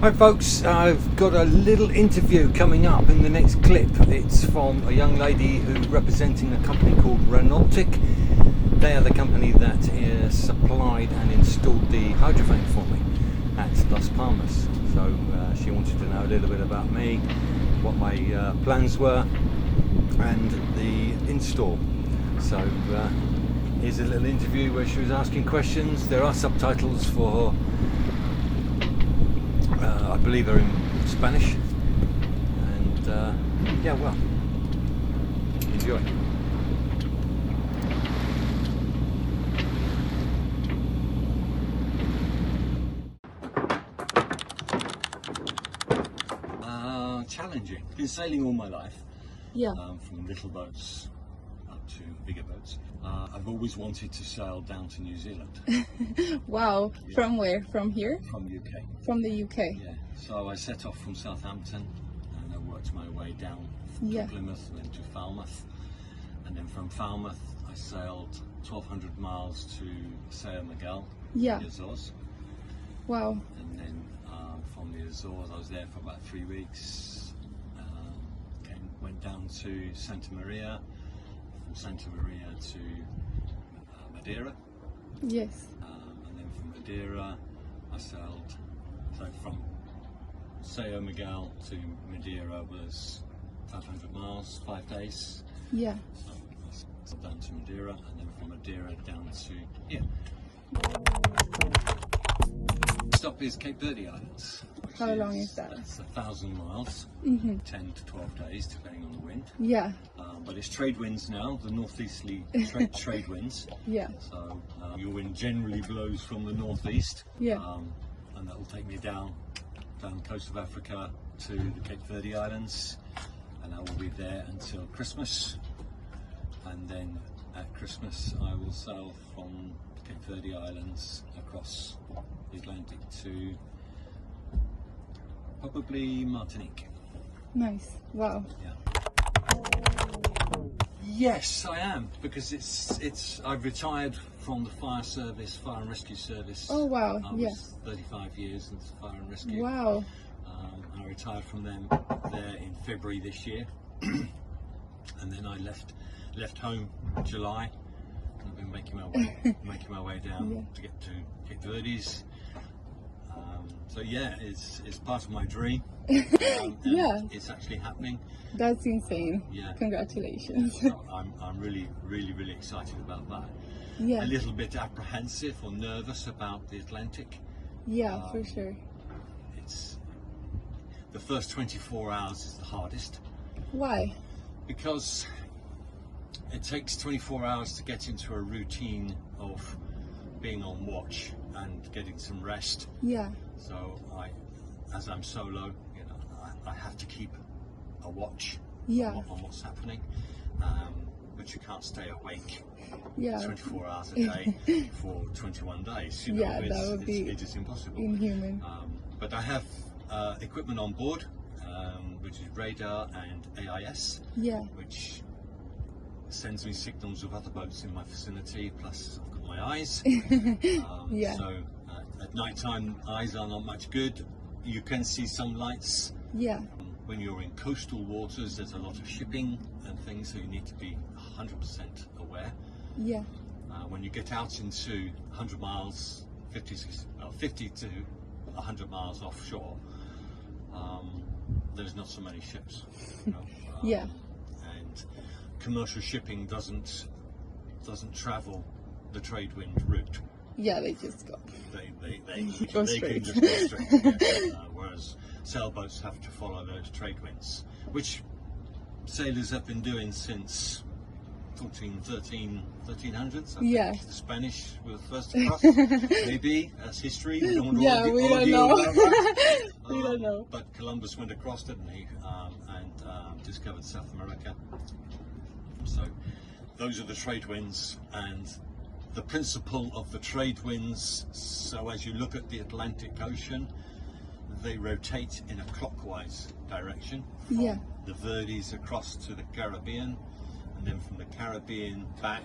Hi folks, I've got a little interview coming up in the next clip. It's from a young lady who's representing a company called Renautic. They are the company that supplied and installed the hydrophone for me at Las Palmas. So she wanted to know a little bit about me, what my plans were, and the install. So here's a little interview where she was asking questions. There are subtitles for I believe they're in Spanish, and yeah, well, enjoy. Challenging. Been sailing all my life. Yeah. From little boats up to bigger boats. I've always wanted to sail down to New Zealand. Wow. Yeah. From where? From here? From UK. From the UK. Yeah. So I set off from Southampton and I worked my way down to Plymouth, then to Falmouth, and then from Falmouth I sailed 1,200 miles to Sao Miguel, the Azores. Wow. And then from the Azores I was there for about 3 weeks. Went down to Santa Maria, from Santa Maria to Madeira. Yes. And then from Madeira I sailed, so from Sao Miguel to Madeira was 500 miles, 5 days. Yeah. So I sailed down to Madeira, and then from Madeira down to here. Stop is Cape Verde Islands. How long is that? That's 1,000 miles, 10 to 12 days depending on the wind. Yeah. But it's trade winds now, the northeasterly trade winds. Yeah. So your wind generally blows from the northeast. Yeah. And that will take me down the coast of Africa to the Cape Verde Islands, and I will be there until Christmas. And then at Christmas I will sail from Cape Verde Islands across the Atlantic to probably Martinique. Nice. Wow. Yeah. Yes, I am, because it's I've retired from the fire and rescue service. Oh wow. I was 35 years in fire and rescue. Wow. I retired from them there in February this year, and then I left home in July. And I've been making my way down to get to Cape Verdes. So yeah, it's part of my dream. And it's actually happening. That's insane. Yeah. Congratulations. So I'm really excited about that. Yeah. A little bit apprehensive or nervous about the Atlantic. Yeah, for sure. It's the first 24 hours is the hardest. Why? Because it takes 24 hours to get into a routine of being on watch and getting some rest. Yeah. So as I'm solo, I have to keep a watch on what's happening, but you can't stay awake 24 hours a day for 21 days. That would be it is impossible. Inhuman. But I have equipment on board, which is radar and AIS, which sends me signals of other boats in my vicinity, plus I've got my eyes. So at night time eyes are not much good. You can see some lights. Yeah. When you're in coastal waters there's a lot of shipping and things, so you need to be 100% aware. Yeah. When you get out into 100 miles, 50 to 100 miles offshore, there's not so many ships. Yeah. And commercial shipping doesn't travel the trade wind route. Yeah, they just go. They Go they straight. can just go straight. Whereas sailboats have to follow those trade winds, which sailors have been doing since 1300s. I think the Spanish were the first across. Maybe that's history. We don't We don't know. We don't know. But Columbus went across, didn't he? And discovered South America. So those are the trade winds, and the principle of the trade winds. So as you look at the Atlantic Ocean, they rotate in a clockwise direction from the Verdes across to the Caribbean, and then from the Caribbean back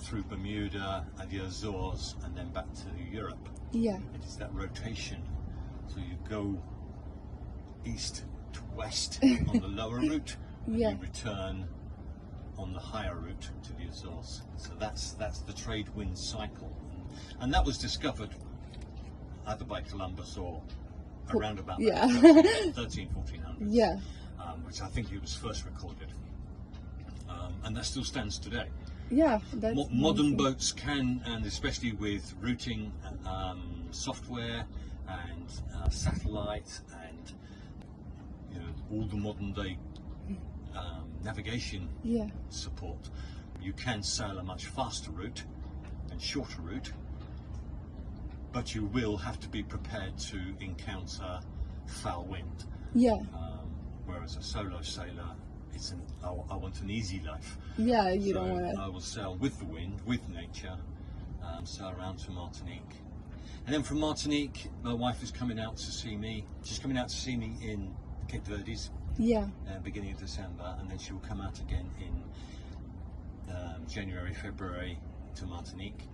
through Bermuda and the Azores, and then back to Europe. Yeah. It is that rotation. So you go east to west on the lower route, and Yeah. you return on the higher route to the Azores. So that's the trade wind cycle, and that was discovered either by Columbus or around about Yeah. 1400s, Yeah. Which I think it was first recorded, and that still stands today. Yeah. That's Modern amazing. boats can, and especially with routing software and satellite and all the modern day navigation Yeah. support, you can sail a much faster route and shorter route, but you will have to be prepared to encounter foul wind. Yeah. Whereas a solo sailor, I want an easy life. Yeah. You So don't want I to. will sail with the wind, with nature, sail around to Martinique. And then from Martinique, my wife is coming out to see me. She's coming out to see me in Cape Verdes, Yeah. beginning of December, and then she will come out again in January, February to Martinique.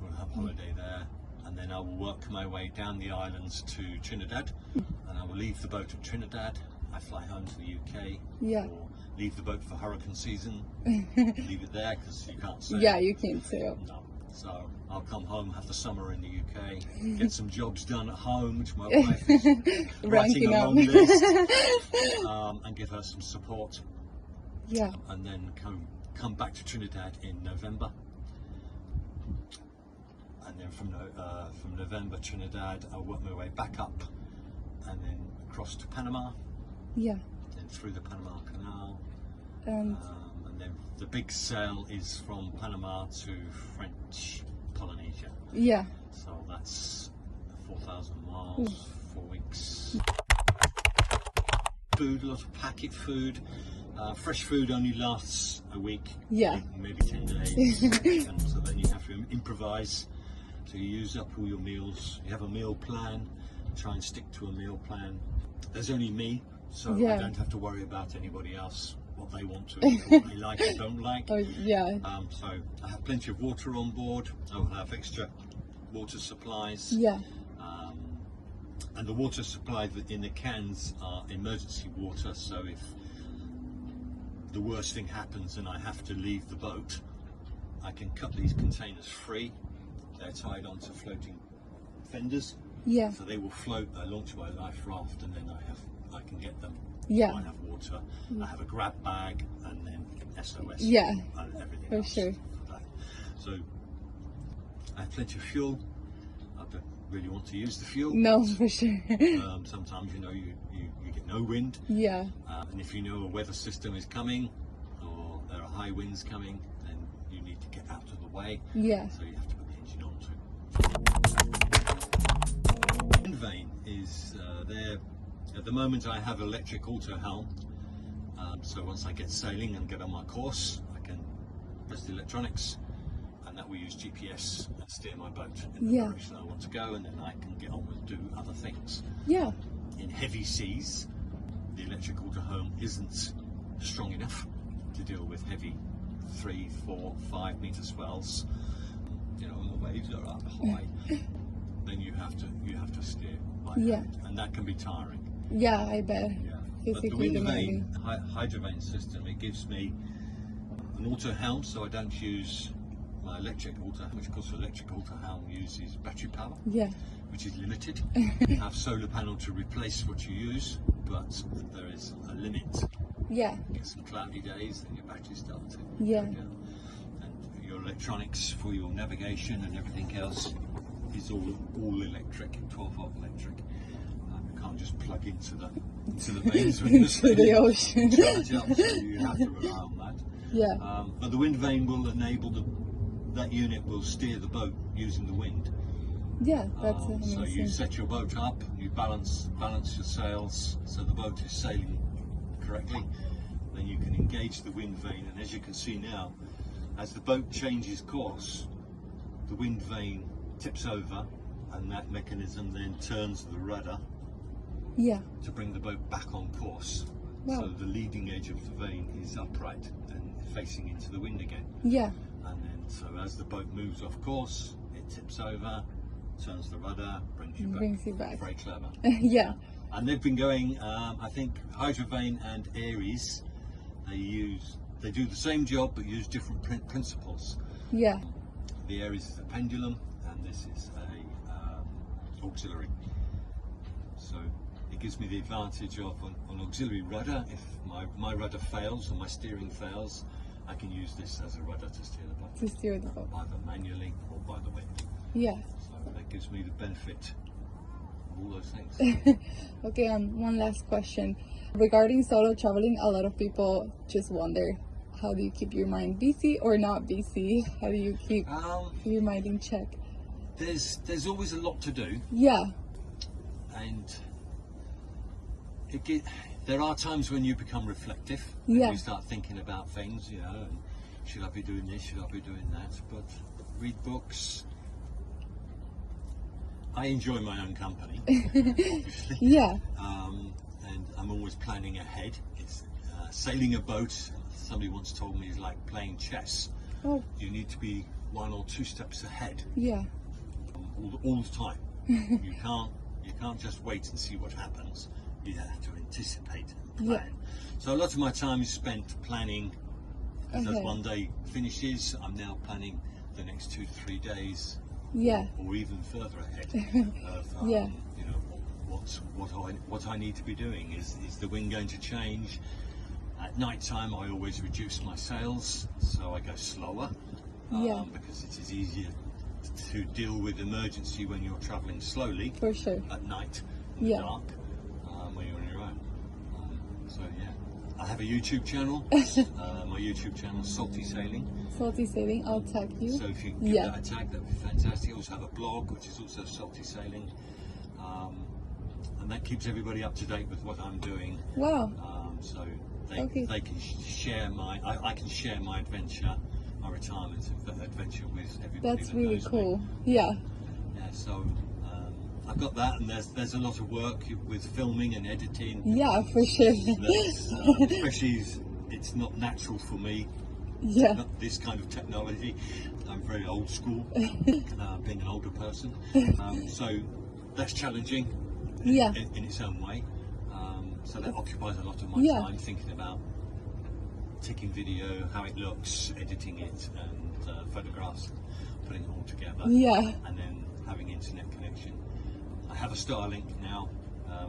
We'll have holiday there, and then I will work my way down the islands to Trinidad, and I will leave the boat at Trinidad. I fly home to the UK, Yeah. or leave the boat for hurricane season, leave it there because you can't sail. Yeah. You can't sail. No. So I'll come home, have the summer in the UK, get some jobs done at home, which my wife is writing Ranking a up. long list, and give her some support, Yeah. and then come back to Trinidad in November. And then from November, Trinidad, I'll work my way back up and then across to Panama, Yeah. then through the Panama Canal. And And then the big sail is from Panama to French Polynesia. yeah. So that's 4,000 miles, 4 weeks. Food, a lot of packet food. Fresh food only lasts a week, Yeah. maybe 10 days. And so then you have to improvise. So you use up all your meals. You have a meal plan, try and stick to a meal plan. There's only me, so Yeah. I don't have to worry about anybody else, what they want to eat, what they like or don't like. Oh yeah. So I have plenty of water on board. I will have extra water supplies. Yeah. And the water supply in the cans are emergency water, so if the worst thing happens and I have to leave the boat, I can cut these containers free. They're tied onto floating fenders, Yeah. so they will float. I launch my life raft, and then I can get them. Yeah. I have water. I have a grab bag, and then SOS. Yeah. And everything For else sure. for that. So I have plenty of fuel. I don't really want to use the fuel. No, for sure. Sometimes you get no wind, Yeah. and if you know a weather system is coming or there are high winds coming, then you need to get out of the way. Yeah. So you have to put the engine on too. Wind vane is there. At the moment I have electric auto helm, so once I get sailing and get on my course, I can press the electronics, and that will use GPS and steer my boat in the Yeah. direction I want to go, and then I can get on with do other things. Yeah. In heavy seas, the electric auto helm isn't strong enough to deal with heavy 3, 4, 5 meter swells. When the waves are up high, then you have to steer by Yeah. hand, and that can be tiring. Yeah, I bet. Yeah. But the Physically wind demanding. vane, hydrovane system, it gives me an auto helm, so I don't use my electric auto helm, which of course the electric auto helm uses battery power, Yeah. which is limited. You have solar panel to replace what you use, but there is a limit. Yeah. You get some cloudy days, then your batteries start to Yeah. go down. And your electronics for your navigation and everything else is all electric, 12-volt electric. You can't just plug into the vanes when you're To the sailing. ocean. Charge up, so you have to rely on that. Yeah. But the wind vane will enable that unit will steer the boat using the wind. Yeah. That's So amazing. you set your boat up, you balance your sails so the boat is sailing correctly. Then you can engage the wind vane, and as you can see now, as the boat changes course, the wind vane tips over, and that mechanism then turns the rudder Yeah. to bring the boat back on course. Wow. So the leading edge of the vane is upright and facing into the wind again. Yeah. And then so as the boat moves off course, it tips over, turns the rudder, brings you back. Brings you back. Very clever. Yeah. And they've been going, I think Hydrovane and Aries, they do the same job but use different principles. Yeah. The Aries is a pendulum and this is a auxiliary. So it gives me the advantage of an auxiliary rudder. If my rudder fails or my steering fails, I can use this as a rudder to steer the boat. To steer the boat. Either manually or by the wind. Yeah. So that gives me the benefit of all those things. Okay, one last question. Regarding solo traveling, a lot of people just wonder, how do you keep your mind busy or not busy? How do you keep your mind in check? There's always a lot to do. Yeah. And there are times when you become reflective. Yeah. And you start thinking about things, you know, and should I be doing this, should I be doing that? But read books. I enjoy my own company, obviously. Yeah. And I'm always planning ahead. It's sailing a boat, somebody once told me, is like playing chess. Oh. You need to be 1 or 2 steps ahead. Yeah. All the time. You can't just wait and see what happens. You have to anticipate and plan. Yeah. So a lot of my time is spent planning. As Okay. one day finishes, I'm now planning the next 2 to 3 days. Yeah. Or even further ahead. Of, Yeah. You know, what I need to be doing. Is the wind going to change? At night time, I always reduce my sails, so I go slower. Yeah. Because it is easier to deal with emergency when you're travelling slowly. For sure. At night, in Yeah. the dark, when you're on your own. So yeah, I have a YouTube channel. My YouTube channel is Salty Sailing. Salty Sailing, I'll tag you. So if you give Yeah. that a tag, that'd be fantastic. I also have a blog, which is also Salty Sailing, and that keeps everybody up to date with what I'm doing. Wow. So Okay. they can share I can share my adventure, my retirement adventure with everybody. That's that really knows me. cool. Yeah. Yeah, so I've got that, and there's a lot of work with filming and editing. Yeah, for sure. Especially it's not natural for me. Yeah. Not this kind of technology. I'm very old school, being an older person. So that's challenging Yeah. in its own way. So that occupies a lot of my Yeah. time, thinking about taking video, how it looks, editing it, and photographs, putting it all together. Yeah. And then having internet connection. I have a Starlink now,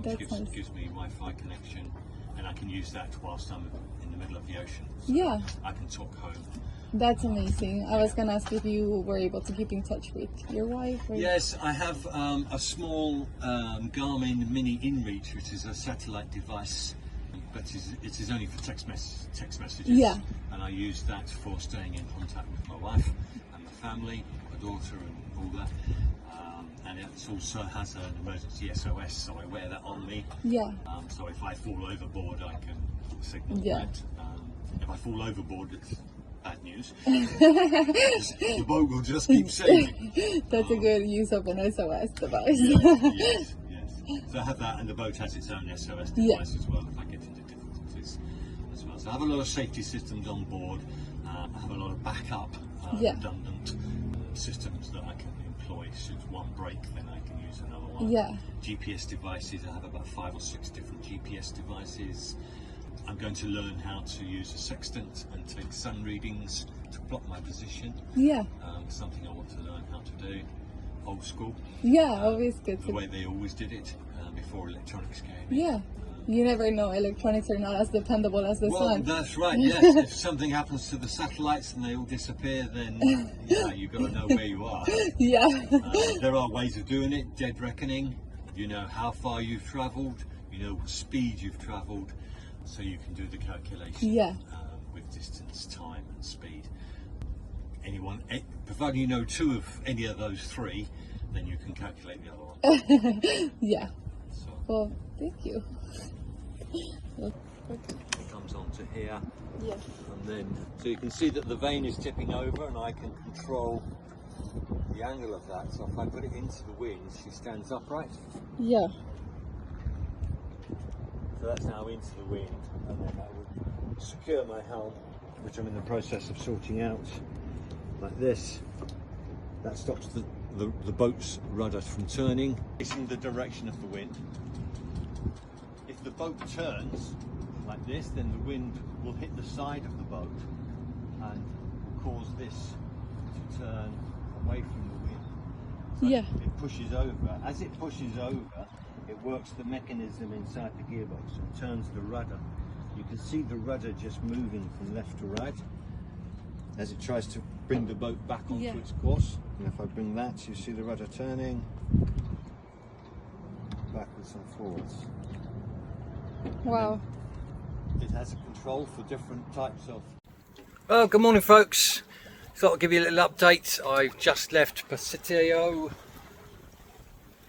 which That's nice. gives me Wi-Fi connection, and I can use that whilst I'm in the middle of the ocean. So Yeah. I can talk home. That's amazing. I was gonna ask if you were able to keep in touch with your wife. Or... Yes, I have a small Garmin Mini InReach, which is a satellite device, but it is only for text messages. Yeah. And I use that for staying in contact with my wife and my family, my daughter, and all that. And it also has an emergency SOS, so I wear that on me. Yeah. So if I fall overboard, I can signal Yeah. that. If I fall overboard, it's bad news. The boat will just keep sailing. That's a good use of an SOS device. Yes. So I have that, and the boat has its own SOS Yeah. device as well if I get into difficulties as well. So I have a lot of safety systems on board. I have a lot of backup, Yeah. redundant systems that I can employ. Should one break, then I can use another one. Yeah. GPS devices, I have about 5 or 6 different GPS devices. I'm going to learn how to use a sextant and take sun readings to plot my position. Yeah. Something I want to learn how to do. Old school. Yeah, always good The to. way they always did it before electronics came in. Yeah. You never know. Electronics are not as dependable as the Well, sun. that's right, yes. If something happens to the satellites and they all disappear, then yeah, you've got to know where you are. Yeah. There are ways of doing it, dead reckoning. You know how far you've travelled, you know what speed you've travelled, so you can do the calculation Yeah. with distance, time and speed. Providing you know 2 of any of those 3, then you can calculate the other one. Yeah. So Well, thank you. it comes onto here. Yeah. And then, so you can see that the vane is tipping over, and I can control the angle of that. So if I put it into the wind, she stands upright. Yeah. So that's now into the wind, and then I would secure my helm, which I'm in the process of sorting out, like this. That stops the the boat's rudder from turning. Facing the direction of the wind. If the boat turns like this, then the wind will hit the side of the boat and will cause this to turn away from the wind. So Yeah. it pushes over. As it pushes over, it works the mechanism inside the gearbox and turns the rudder. You can see the rudder just moving from left to right as it tries to bring the boat back onto its course. And if I bring that, you see the rudder turning backwards and forwards. Wow. It has a control for different types of... Well, good morning folks. Thought I'd give you a little update. I've just left Pasitio,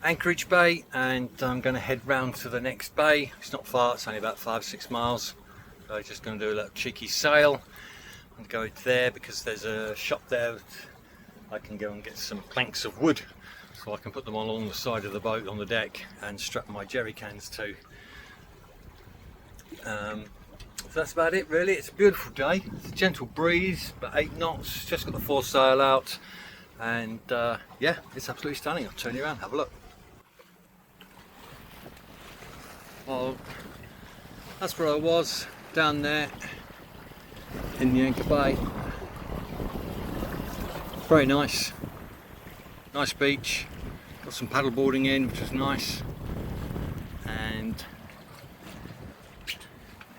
Anchorage Bay, and I'm going to head round to the next bay. It's not far, it's only about 5-6 miles. So I'm just going to do a little cheeky sail and go there because there's a shop there that I can go and get some planks of wood so I can put them along the side of the boat on the deck and strap my jerry cans to. So that's about it really. It's a beautiful day. It's a gentle breeze, about 8 knots, just got the foresail out, and yeah, it's absolutely stunning. I'll turn you around, have a look. Well, that's where I was, down there in the Anchor Bay. Very nice. Nice beach. Got some paddle boarding in, which was nice. And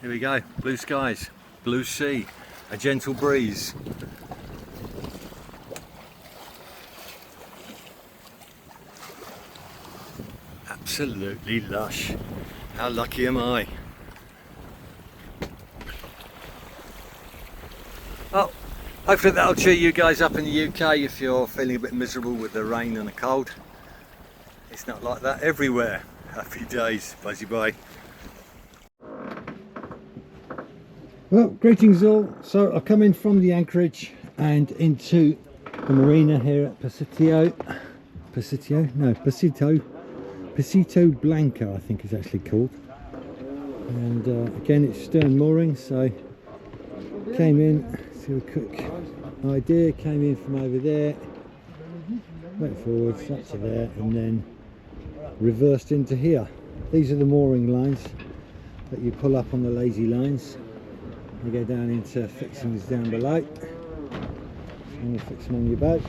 here we go. Blue skies, blue sea, a gentle breeze. Absolutely lush. How lucky am I? Well, hopefully that'll cheer you guys up in the UK if you're feeling a bit miserable with the rain and the cold. It's not like that everywhere. Happy days. Buzzy bye. Well, greetings all. So I've come in from the Anchorage and into the marina here at Pasito Blanca, I think it's actually called. And again, it's stern mooring, so came in, see a quick idea, came in from over there, went forwards up to there, and then reversed into here. These are the mooring lines that you pull up on the lazy lines. You go down into fixings down below, and you fix them on your boat.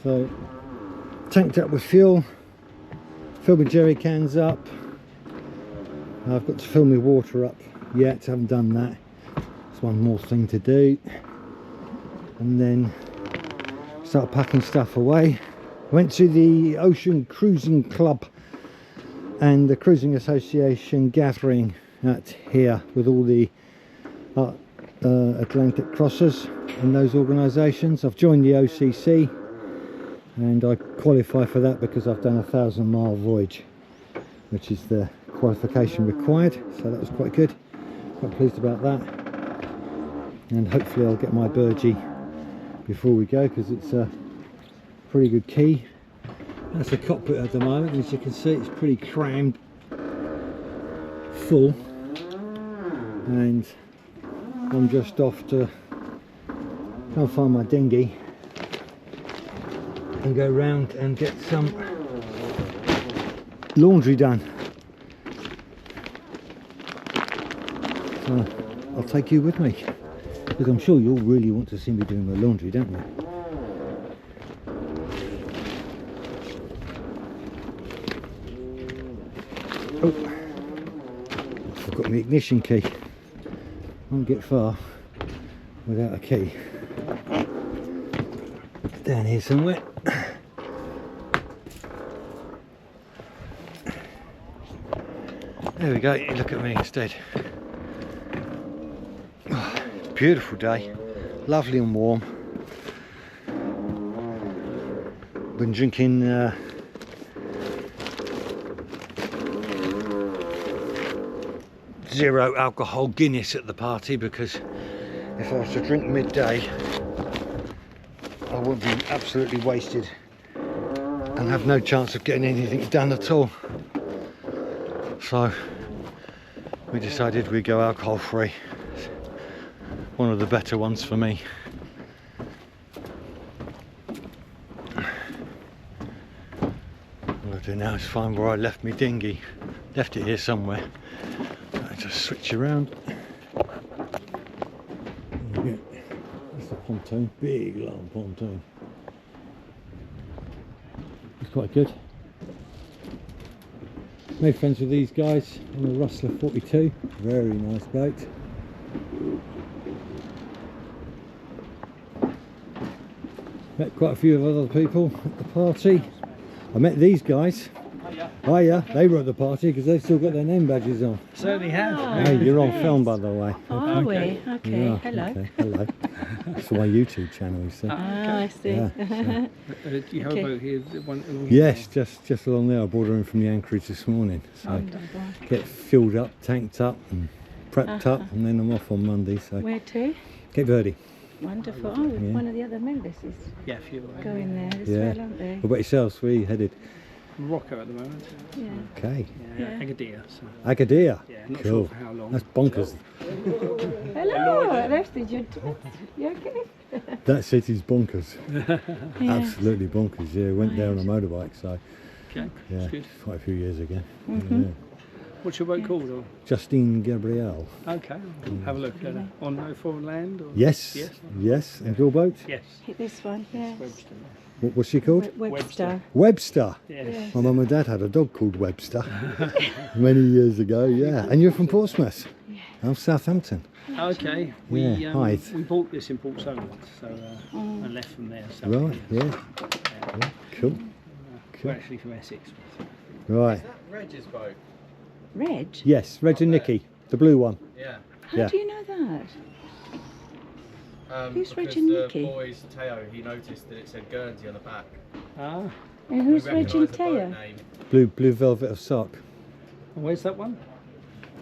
So, tanked up with fuel, filled my jerry cans up. I've got to fill my water up yet, haven't done that. It's one more thing to do. And then start packing stuff away. Went to the Ocean Cruising Club and the Cruising Association gathering at here with all the Atlantic crossers and those organisations. I've joined the OCC and I qualify for that because I've done a 1,000-mile voyage, which is the qualification required, so that was quite good. Quite pleased about that, and hopefully I'll get my burgee before we go because it's a pretty good key. That's the cockpit at the moment. As you can see, it's pretty crammed full, and I'm just off to go and find my dinghy and go round and get some laundry done. So I'll take you with me because I'm sure you'll really want to see me doing my laundry, don't you? Oh, I forgot my ignition key. Won't get far without a key. Down here somewhere. There we go, you look at me instead. Oh, beautiful day, lovely and warm. Been drinking zero alcohol Guinness at the party because if I was to drink midday I would be absolutely wasted and have no chance of getting anything done at all. So we decided we'd go alcohol free. One of the better ones for me. do now is find where I left my dinghy. Left it here somewhere. I just switch around. There we go. That's a pontoon, big long pontoon. It's quite good. Made friends with these guys on the Rustler 42. Very nice boat. Met quite a few of other people at the party. I met these guys. Oh yeah, they were at the party because they've still got their name badges on. Certainly have. Hey, you're on film, by the way. Oh, are we? Okay, Yeah, hello. okay, hello. It's my YouTube channel, you see. Ah, I see. Yeah, Do you have a boat here? Yes, just along there. I brought her in from the anchorage this morning. So Wonderful. get filled up, tanked up, and prepped up, and then I'm off on Monday. So Where to? Cape Verde. Wonderful. Oh, Yeah. one of the other members is Yeah, a few away. going there as Yeah. well, aren't they? What about yourselves? Where are you headed? Morocco at the moment. Yeah. Okay. Yeah, Yeah. Agadir. So, Agadir. yeah, not Cool. sure for how long. That's bonkers. Hello, there's the you okay? That city's bonkers. Yeah. Absolutely bonkers. Yeah, went there on a motorbike. So Okay, yeah, that's good. quite a few years ago. Mhm. Yeah. What's your boat called? Or? Justine Gabrielle. Okay, I'll have a look at it. On no foreign land? Or? Yes. Yes. Yes. And your boat? Yes. This one, yeah. Webster. What's she called? Webster. Webster. Yes. My mum and dad had a dog called Webster many years ago. Yeah. And you're from Portsmouth? I'm Southampton. Okay. Yeah, Hythe. We bought this in Port Solent, so and left from there. So Right. Yeah. Yeah. Cool. We're actually from Essex. Right. Reg's boat. Reg? Yes. Reg and Nikki, the blue one. Yeah. How Yeah. do you know that? Who's Reg because and the Nikki? boys, Teo, he noticed that it said Guernsey on the back. Ah, And who's We Reg recognised and the boat Teo? name Blue velvet of sock. where's that one?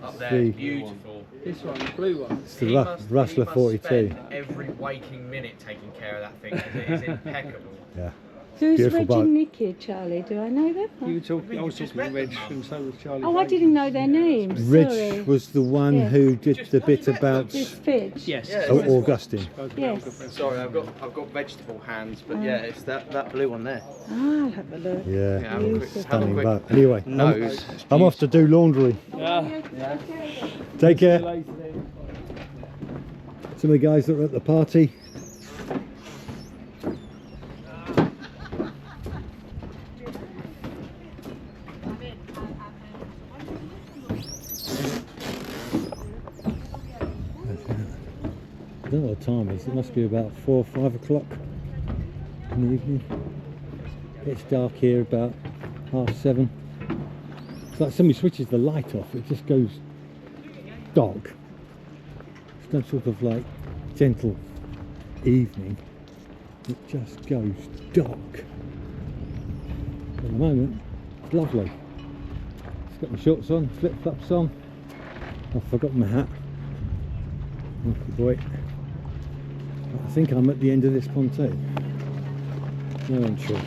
up there. The- Beautiful. This one, the blue one. It's the He must Rustler 42. spend every waking minute taking care of that thing because it is impeccable. Yeah. Who's Beautiful Reg boat. and Nikki, Charlie? Do I know them? You were talking. I was talking to Reg, and so was Charlie. Oh, I Fraser. didn't know their names. Reg Sorry. was the one Yeah. who did the bit about This Fitch. Yes. Yeah. Augustine. Yes. Sorry, I've got vegetable hands, but yeah, it's that blue one there. Ah, I'll have a look. Yeah. Yeah, have a quick, Beautiful. have a Stunning quick boat. Anyway, nose. I'm off to do laundry. Ah, Take care. later then. Some of the guys that were at the party. I don't know what time it is. It must be about 4 or 5 o'clock in the evening. It's dark here about 7:30. It's like somebody switches the light off. It just goes dark. It's no sort of like gentle evening. It just goes dark. At the moment, it's lovely. Just got my shorts on, flip flops on. I've forgotten my hat. Lucky boy. I think I'm at the end of this pontoon. No entry.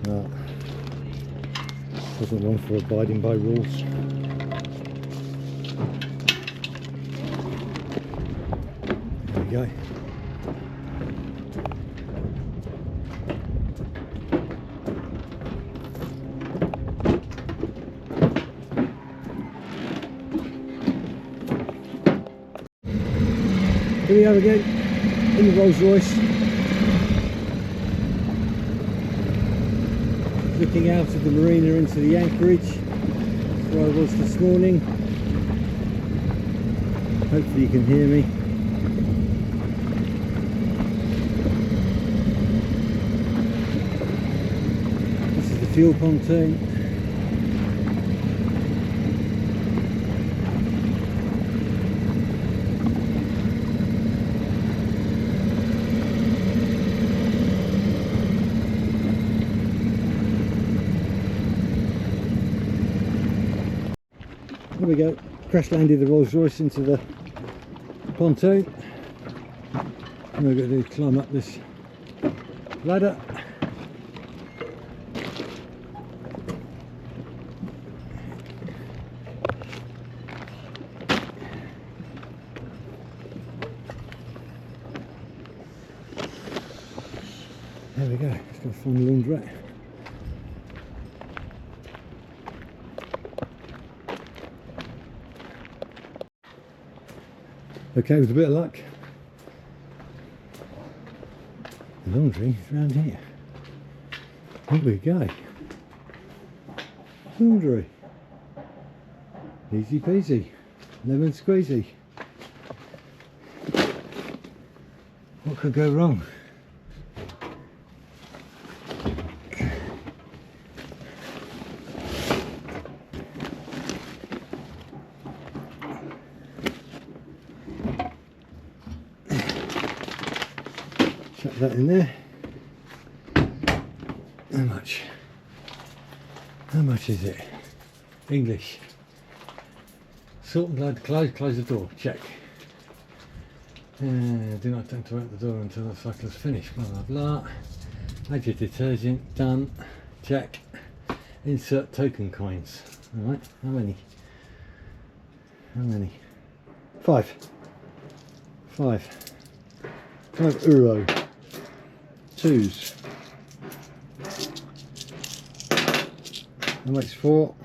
No. Wasn't long for abiding by rules. There we go. Here we are again in the Rolls Royce, looking out of the marina into the anchorage. That's where I was this morning. Hopefully you can hear me. This is the fuel pontoon. There we go, crash landed the Rolls Royce into the pontoon. And we're going to do is climb up this ladder. There we go, let's go find the laundrette. Okay, with a bit of luck, the laundry is around here. Here we go. Laundry. Easy peasy. Lemon squeezy. What could go wrong? Chuck that in there. How much? How much is it? English. Salt and blood, close the door, check. Do not attempt to open the door until the cycle is finished, blah blah blah. Add your detergent, done, check. Insert token coins. Alright, how many? How many? 5. 5 euro. 2s. How much 4?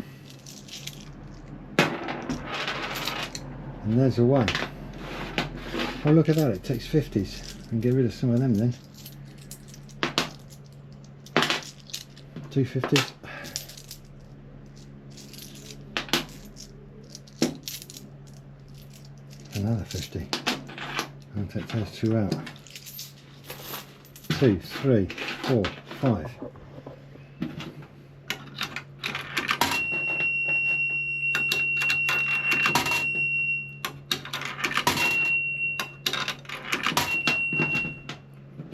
And there's a 1. Oh, look at that, it takes 50s. And get rid of some of them then. 2 50s. Another 50. I'll take those 2 out. 2, 3, 4, 5.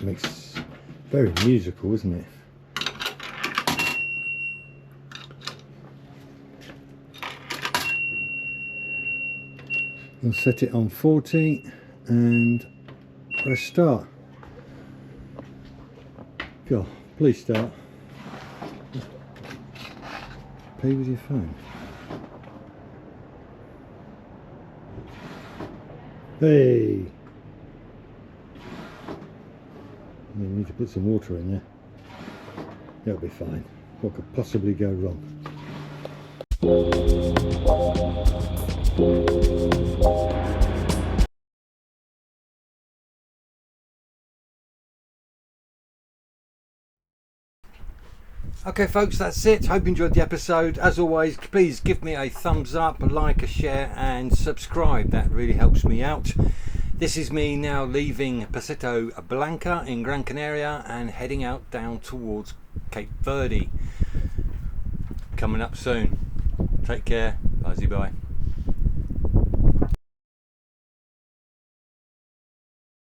Makes very musical, isn't it? We'll set it on 40 and press start. Go, please start. Pay with your phone. Hey! You need to put some water in there. That'll be fine. What could possibly go wrong? Okay folks, that's it. Hope you enjoyed the episode. As always, please give me a thumbs up, a like, a share and subscribe. That really helps me out. This is me now leaving Pasito Blanca in Gran Canaria and heading out down towards Cape Verde. Coming up soon. Take care. Bye.